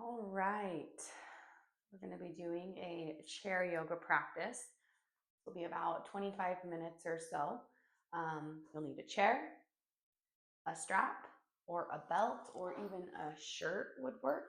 All right. We're going to be doing a chair yoga practice. It'll be about 25 minutes or so. You'll need a chair, a strap, or a belt, or even a shirt would work.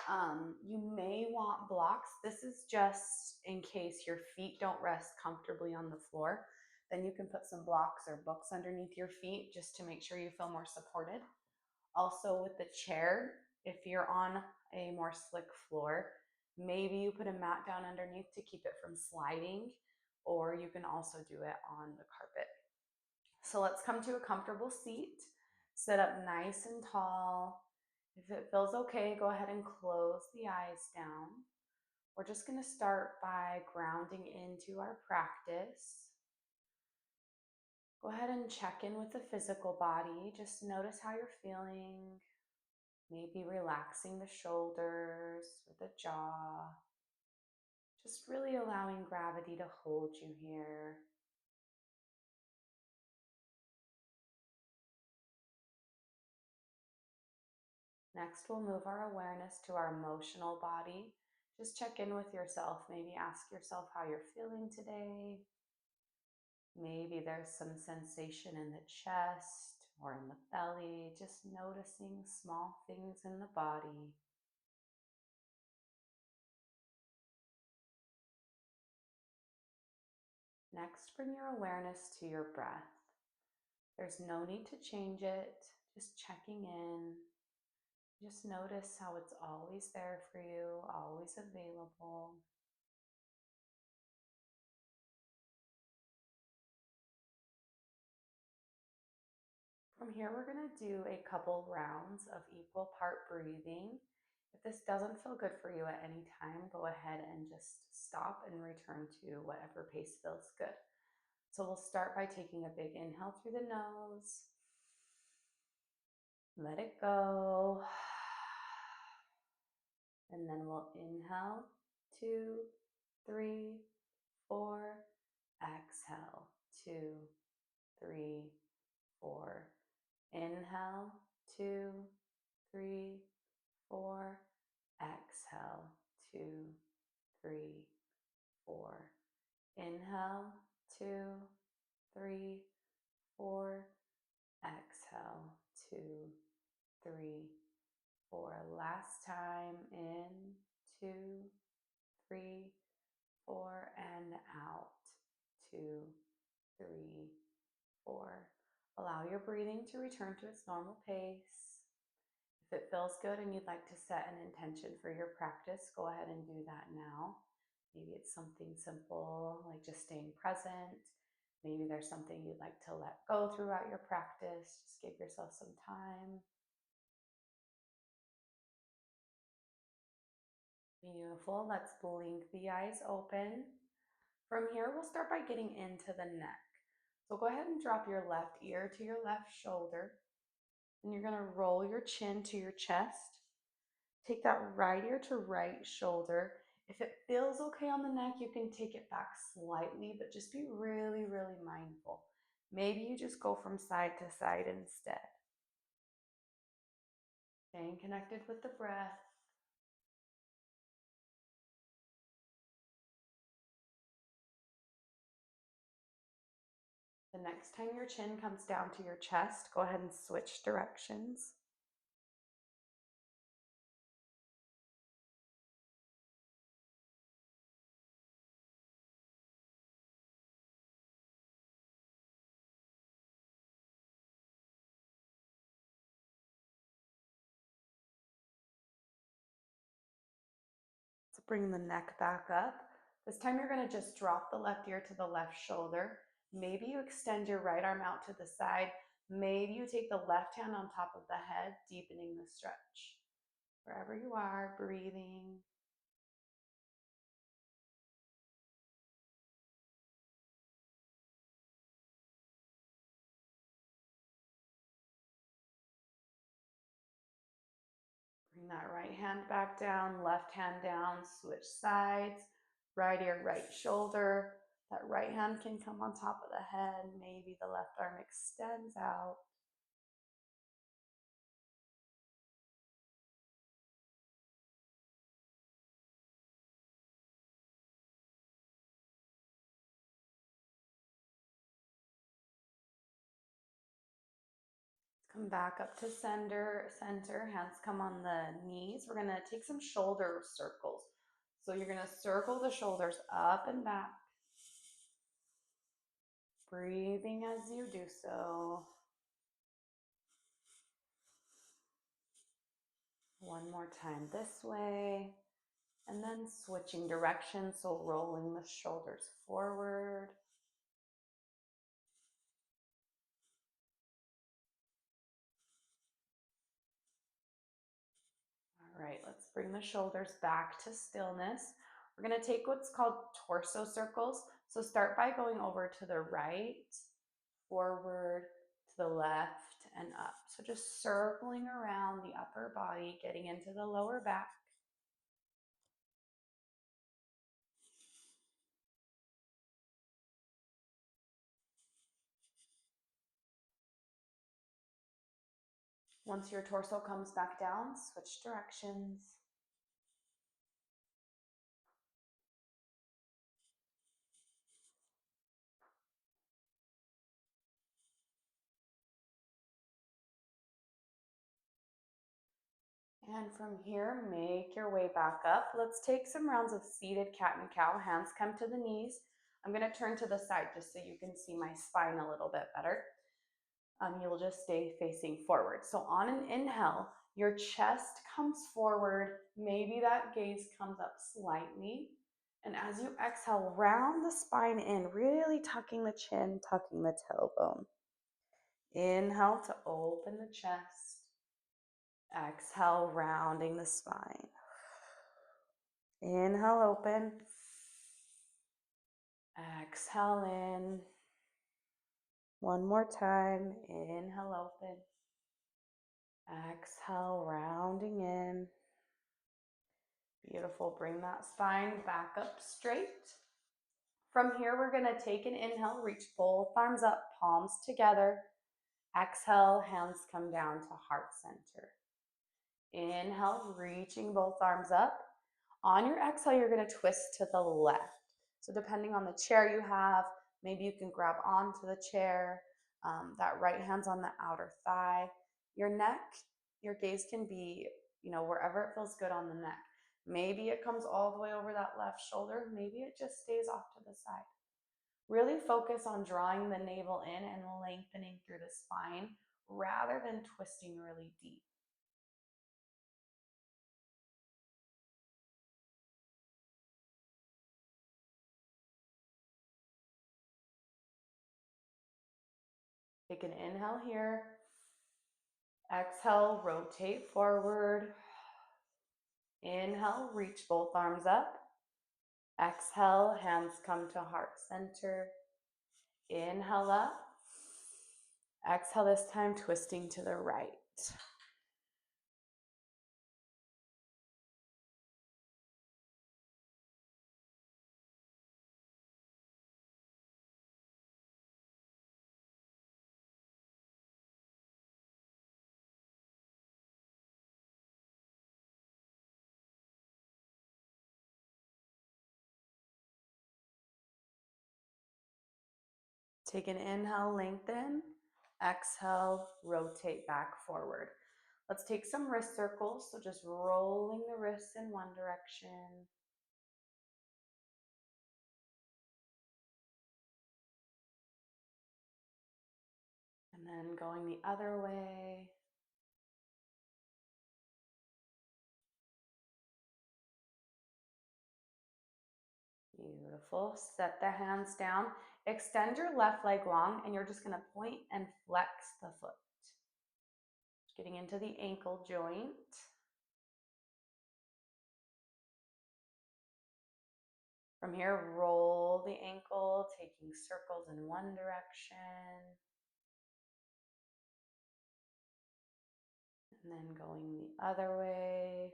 You may want blocks. This is just in case your feet don't rest comfortably on the floor. Then you can put some blocks or books underneath your feet just to make sure you feel more supported. Also with the chair, if you're on a more slick floor, maybe you put a mat down underneath to keep it from sliding, or you can also do it on the carpet. So let's come to a comfortable seat. Sit up nice and tall. If it feels okay, go ahead and close the eyes down. We're just going to start by grounding into our practice. Go ahead and check in with the physical body. Just notice how you're feeling. Maybe relaxing the shoulders or the jaw. Just really allowing gravity to hold you here. Next, we'll move our awareness to our emotional body. Just check in with yourself. Maybe ask yourself how you're feeling today. Maybe there's some sensation in the chest or in the belly. Just noticing small things in the body. Next, bring your awareness to your breath. There's no need to change it, just checking in. Just notice how it's always there for you, always available. From here, we're going to do a couple rounds of equal part breathing. If this doesn't feel good for you at any time, go ahead and just stop and return to whatever pace feels good. So we'll start by taking a big inhale through the nose. Let it go. And then we'll inhale, 2, 3, 4. Exhale, 2, 3, 4. Inhale, 2, 3, 4. Exhale, 2, 3, 4. Inhale, 2, 3, 4. Exhale, 2, 3, 4. Last time, in, 2, 3, 4, and out, 2, 3, 4. Allow your breathing to return to its normal pace. If it feels good and you'd like to set an intention for your practice, go ahead and do that now. Maybe it's something simple like just staying present. Maybe there's something you'd like to let go throughout your practice. Just give yourself some time. Beautiful. Let's blink the eyes open. From here, we'll start by getting into the neck. So go ahead and drop your left ear to your left shoulder. And you're going to roll your chin to your chest. Take that right ear to right shoulder. If it feels okay on the neck, you can take it back slightly, but just be really, really mindful. Maybe you just go from side to side instead. Staying connected with the breath. The next time your chin comes down to your chest, go ahead and switch directions. So bring the neck back up. This time you're going to just drop the left ear to the left shoulder. Maybe you extend your right arm out to the side. Maybe you take the left hand on top of the head, deepening the stretch. Wherever you are, breathing. Bring that right hand back down, left hand down, switch sides. Right ear, right shoulder. That right hand can come on top of the head. Maybe the left arm extends out. Come back up to center, hands come on the knees. We're gonna take some shoulder circles. So you're gonna circle the shoulders up and back, breathing as you do so. One more time this way, and then switching directions, so rolling the shoulders forward. All right, let's bring the shoulders back to stillness. We're gonna take what's called torso circles. So start by going over to the right, forward, to the left, and up. So just circling around the upper body, getting into the lower back. Once your torso comes back down, switch directions. And from here, make your way back up. Let's take some rounds of seated cat and cow. Hands come to the knees. I'm gonna turn to the side just so you can see my spine a little bit better. You'll just stay facing forward. So on an inhale, your chest comes forward. Maybe that gaze comes up slightly. And as you exhale, round the spine in, really tucking the chin, tucking the tailbone. Inhale to open the chest. Exhale, rounding the spine. Inhale, open. Exhale in. One more time. Inhale, open. Exhale, rounding in. Beautiful. Bring that spine back up straight. From here, we're going to take an inhale, reach both arms up, palms together. Exhale, hands come down to heart center. Inhale, reaching both arms up. On your exhale, you're going to twist to the left. So depending on the chair you have, maybe you can grab onto the chair. That right hand's on the outer thigh. Your neck, your gaze can be, wherever it feels good on the neck. Maybe it comes all the way over that left shoulder. Maybe it just stays off to the side. Really focus on drawing the navel in and lengthening through the spine rather than twisting really deep. Take an inhale here. Exhale, rotate forward. Inhale, reach both arms up. Exhale, hands come to heart center. Inhale up. Exhale, this time twisting to the right. Take an inhale, lengthen. Exhale, rotate back forward. Let's take some wrist circles. So just rolling the wrists in one direction. And then going the other way. Beautiful. Set the hands down. Extend your left leg long, and you're just going to point and flex the foot. Getting into the ankle joint. From here, roll the ankle, taking circles in one direction. And then going the other way.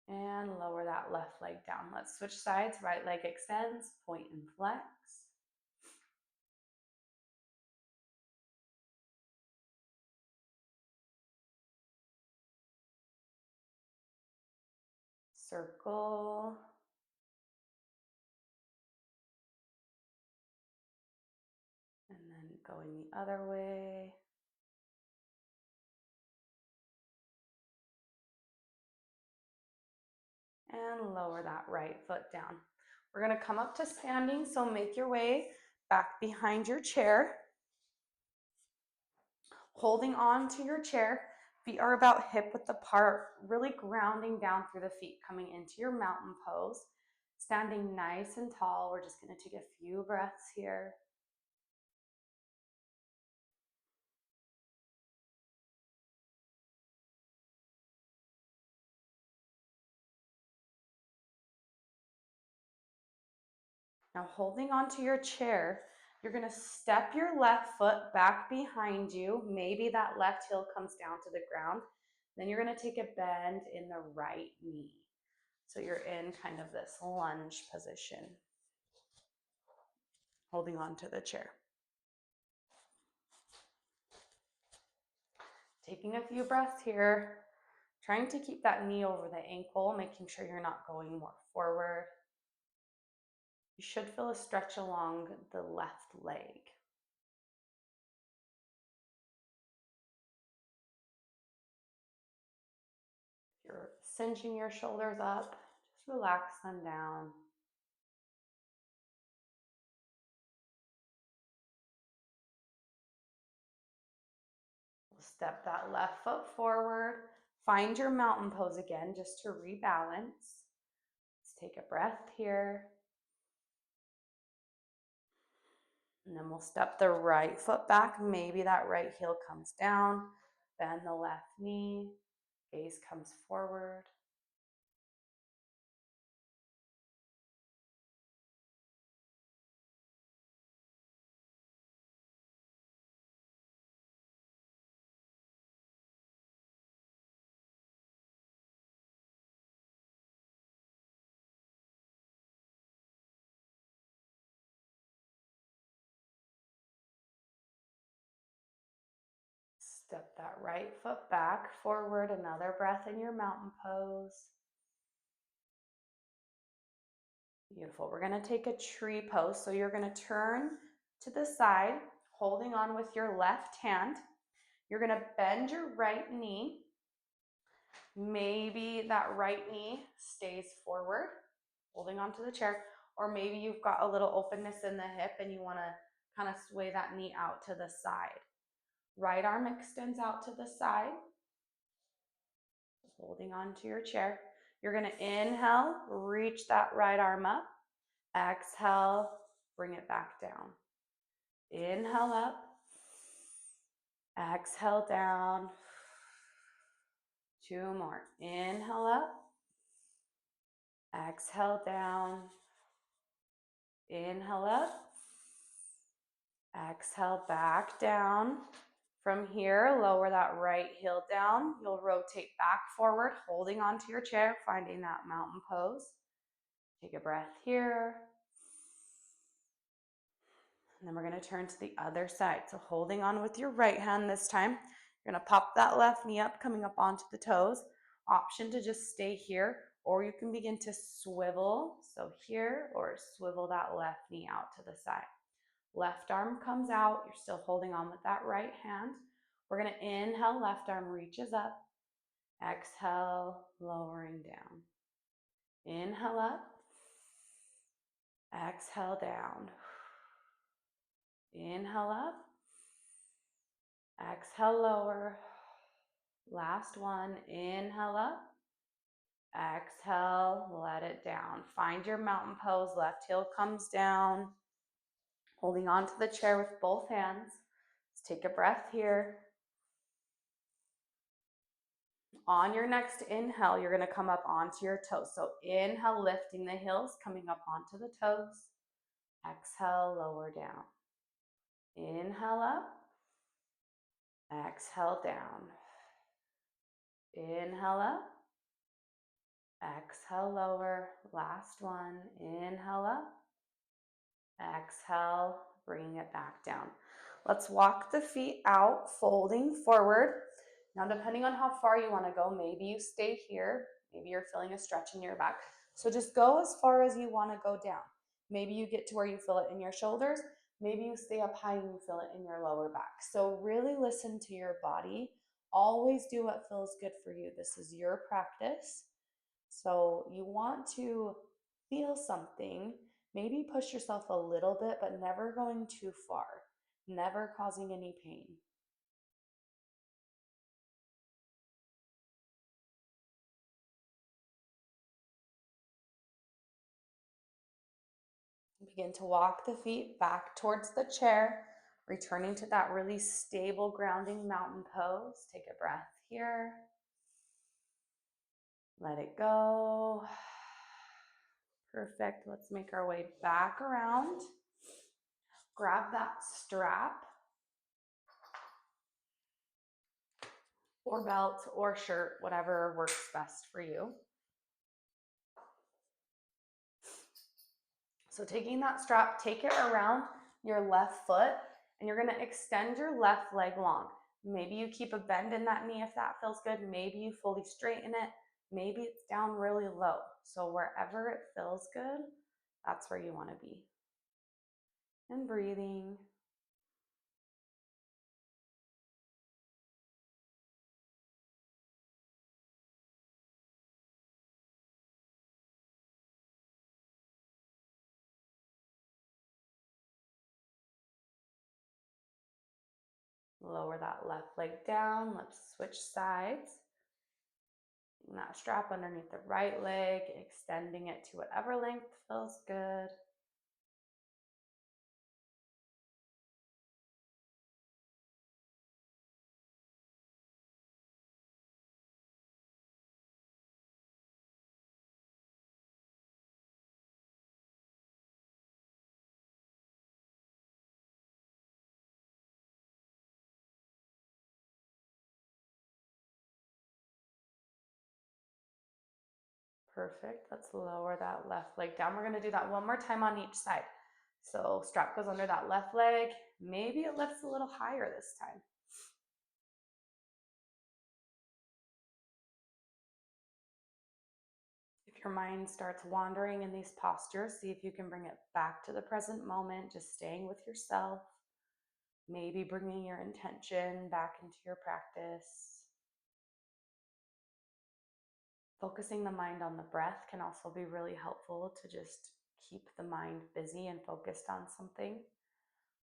And lower that left leg down. Let's switch sides. Right leg extends, point and flex. Circle. Going the other way. And lower that right foot down. We're gonna come up to standing, so make your way back behind your chair. Holding on to your chair, feet are about hip width apart, really grounding down through the feet, coming into your mountain pose. Standing nice and tall, we're just gonna take a few breaths here. Now holding onto your chair, you're gonna step your left foot back behind you. Maybe that left heel comes down to the ground. Then you're gonna take a bend in the right knee. So you're in kind of this lunge position, holding onto the chair. Taking a few breaths here, trying to keep that knee over the ankle, making sure you're not going more forward. You should feel a stretch along the left leg. You're cinching your shoulders up, just relax them down. Step that left foot forward. Find your mountain pose again just to rebalance. Let's take a breath here. And then we'll step the right foot back. Maybe that right heel comes down. Bend the left knee. Gaze comes forward. Step that right foot back, forward, another breath in your mountain pose. Beautiful. We're going to take a tree pose. So you're going to turn to the side, holding on with your left hand. You're going to bend your right knee. Maybe that right knee stays forward, holding onto the chair, or maybe you've got a little openness in the hip and you want to kind of sway that knee out to the side. Right arm extends out to the side, holding onto your chair. You're going to inhale, reach that right arm up. Exhale, bring it back down. Inhale up. Exhale down. Two more. Inhale up. Exhale down. Inhale up. Exhale back down. From here, lower that right heel down. You'll rotate back forward, holding onto your chair, finding that mountain pose. Take a breath here. And then we're going to turn to the other side. So holding on with your right hand this time. You're going to pop that left knee up, coming up onto the toes. Option to just stay here, or you can begin to swivel. So here, or swivel that left knee out to the side. Left arm comes out. You're still holding on with that right hand. We're going to inhale, left arm reaches up. Exhale, lowering down. Inhale up. Exhale down. Inhale up. Exhale, lower. Last one. Inhale up. Exhale, let it down. Find your mountain pose. Left heel comes down. Holding onto the chair with both hands. Let's take a breath here. On your next inhale, you're going to come up onto your toes. So inhale, lifting the heels, coming up onto the toes. Exhale, lower down. Inhale up. Exhale down. Inhale up. Exhale, lower. Last one. Inhale up. Exhale, bringing it back down. Let's walk the feet out, folding forward. Now, depending on how far you want to go, maybe you stay here. Maybe you're feeling a stretch in your back. So just go as far as you want to go down. Maybe you get to where you feel it in your shoulders. Maybe you stay up high and you feel it in your lower back. So really listen to your body. Always do what feels good for you. This is your practice. So you want to feel something, maybe push yourself a little bit, but never going too far, never causing any pain. Begin to walk the feet back towards the chair, returning to that really stable grounding mountain pose. Take a breath here. Let it go. Perfect. Let's make our way back around. Grab that strap or belt or shirt, whatever works best for you. So taking that strap, take it around your left foot, and you're going to extend your left leg long. Maybe you keep a bend in that knee if that feels good. Maybe you fully straighten it. Maybe it's down really low. So wherever it feels good, that's where you want to be. And breathing. Lower that left leg down. Let's switch sides. And that strap underneath the right leg, extending it to whatever length feels good. Perfect. Let's lower that left leg down. We're going to do that one more time on each side. So strap goes under that left leg. Maybe it lifts a little higher this time. If your mind starts wandering in these postures, see if you can bring it back to the present moment, just staying with yourself. Maybe bringing your intention back into your practice. Focusing the mind on the breath can also be really helpful to just keep the mind busy and focused on something.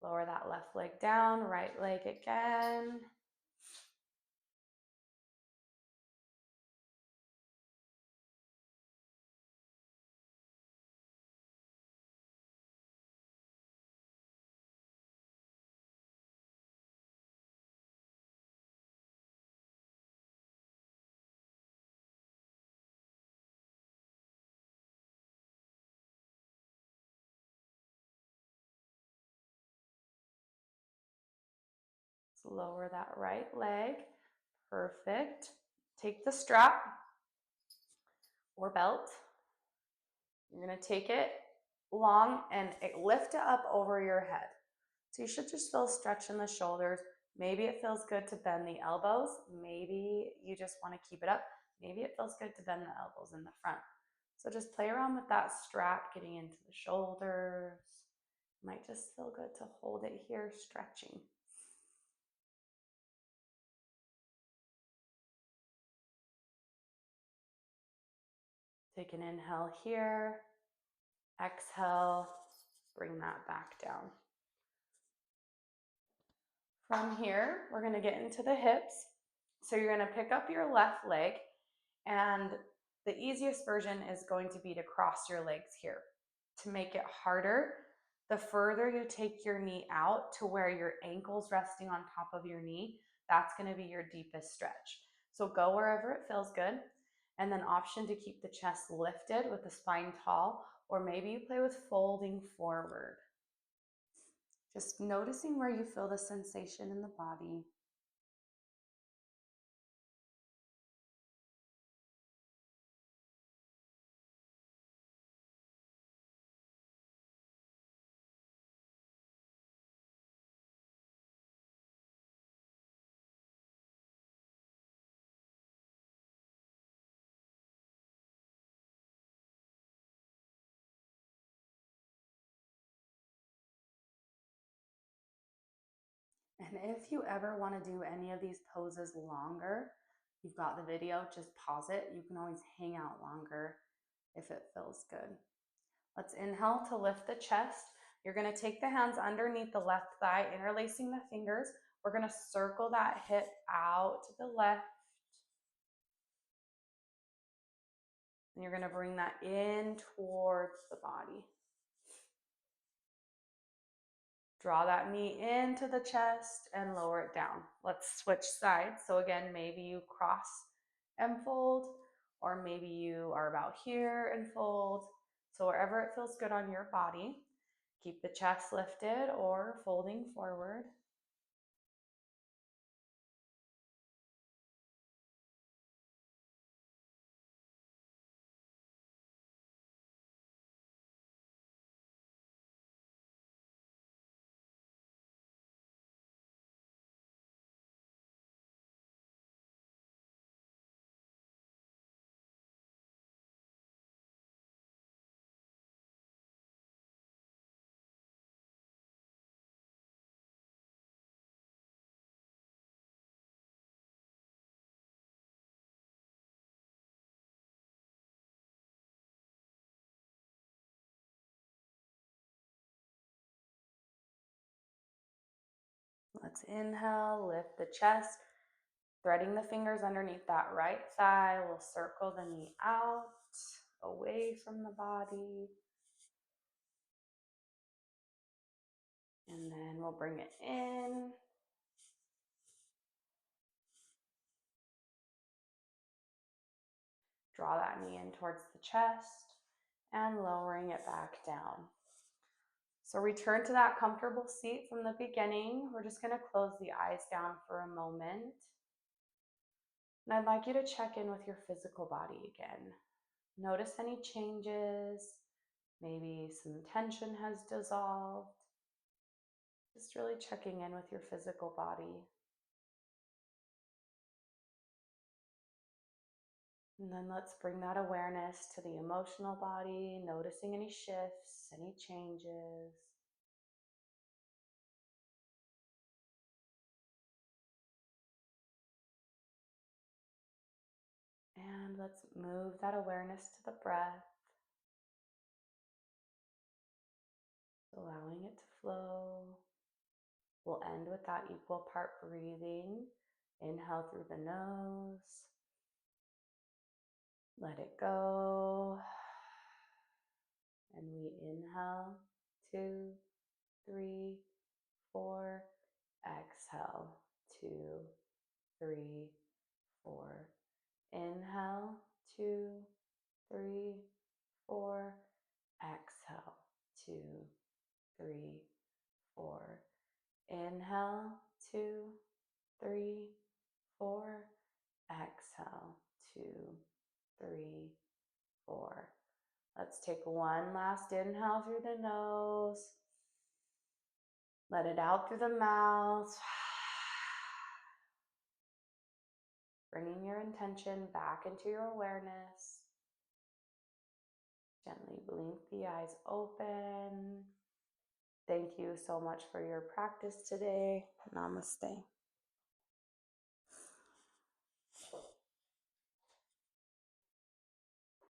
Lower that left leg down, right leg again. Lower that right leg. Perfect. Take the strap or belt. You're going to take it long and lift it up over your head. So you should just feel stretch in the shoulders. Maybe it feels good to bend the elbows. Maybe you just want to keep it up. Maybe it feels good to bend the elbows in the front. So just play around with that strap, getting into the shoulders. Might just feel good to hold it here, stretching. Take an inhale here. Exhale, bring that back down. From here, we're going to get into the hips. So you're going to pick up your left leg, and the easiest version is going to be to cross your legs here. To make it harder, the further you take your knee out to where your ankle's resting on top of your knee, that's going to be your deepest stretch. So go wherever it feels good. And then option to keep the chest lifted with the spine tall, or maybe you play with folding forward. Just noticing where you feel the sensation in the body. And if you ever want to do any of these poses longer, you've got the video, just pause it. You can always hang out longer if it feels good. Let's inhale to lift the chest. You're going to take the hands underneath the left thigh, interlacing the fingers. We're going to circle that hip out to the left. And you're going to bring that in towards the body. Draw that knee into the chest and lower it down. Let's switch sides. So again, maybe you cross and fold, or maybe you are about here and fold. So wherever it feels good on your body, keep the chest lifted or folding forward. Let's inhale, lift the chest, threading the fingers underneath that right thigh. We'll circle the knee out, away from the body. And then we'll bring it in. Draw that knee in towards the chest and lowering it back down. So return to that comfortable seat from the beginning. We're just going to close the eyes down for a moment. And I'd like you to check in with your physical body again. Notice any changes. Maybe some tension has dissolved. Just really checking in with your physical body. And then let's bring that awareness to the emotional body, noticing any shifts, any changes. And let's move that awareness to the breath, allowing it to flow. We'll end with that equal part breathing. Inhale through the nose. Let it go. And we inhale, 2, 3, 4. Exhale, 2, 3, 4. Inhale, 2, 3, 4. Exhale, 2, 3, 4. Inhale, 2, 3, 4. Exhale, 2, 3, 4. Let's take one last inhale through the nose. Let it out through the mouth. Bringing your intention back into your awareness. Gently blink the eyes open. Thank you so much for your practice today. Namaste.